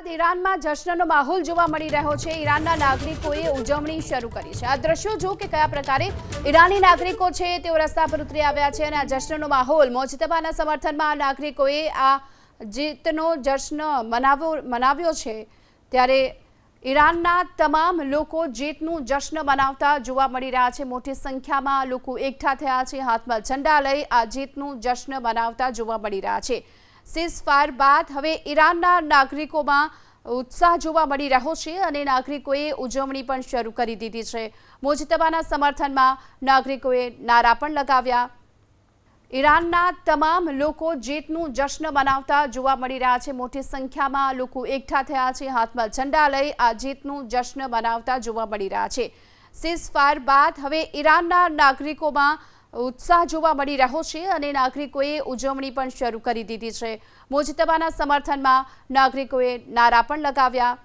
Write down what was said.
ઈરાનમાં જશ્નનો માહોલ જોવા મળી રહ્યો છે। ઈરાનના નાગરિકોએ ઉજવણી શરૂ કરી છે। આ દ્રશ્યો જો કે કયા પ્રકારે ઈરાની નાગરિકો છે તેઓ રસ્તા પર ઉતરી આવ્યા છે અને આ જશ્નનો માહોલ મોજતબાના સમર્થનમાં નાગરિકોએ આ જીતનો જશ્ન મનાવ્યો છે। ત્યારે ઈરાનના તમામ લોકો જીતનું જશ્ન મનાવતા જોવા મળી રહ્યા છે। મોટી સંખ્યામાં લોકો એકઠા થયા છે, હાથમાં ઝંડા લઈ આ જીતનું જશ્ન મનાવતા જોવા મળી રહ્યા છે। સીઝફાયર બાદ હવે ઈરાનના નાગરિકોમાં ઉત્સાહ જોવા મળી રહ્યો છે અને નાગરિકોએ ઉજવણી પણ શરૂ કરી દીધી છે। મોજતબાના સમર્થનમાં નાગરિકોએ નારા પણ લગાવ્યા। ઈરાનના તમામ લોકો જીતનું જશ્ન મનાવતા જોવા મળી રહ્યા છે। મોટી સંખ્યામાં લોકો એકઠા થયા છે, હાથમાં ઝંડા લઈ આ જીતનું જશ્ન મનાવતા જોવા મળી રહ્યા છે। સીઝફાયર બાદ હવે ઈરાનના નાગરિકોમાં ઉત્સાહ જોવા મળી રહ્યો છે અને નાગરિકોએ ઉજવણી પણ શરૂ કરી દીધી છે। મોજતબાના સમર્થનમાં નાગરિકોએ નારા પણ લગાવ્યા।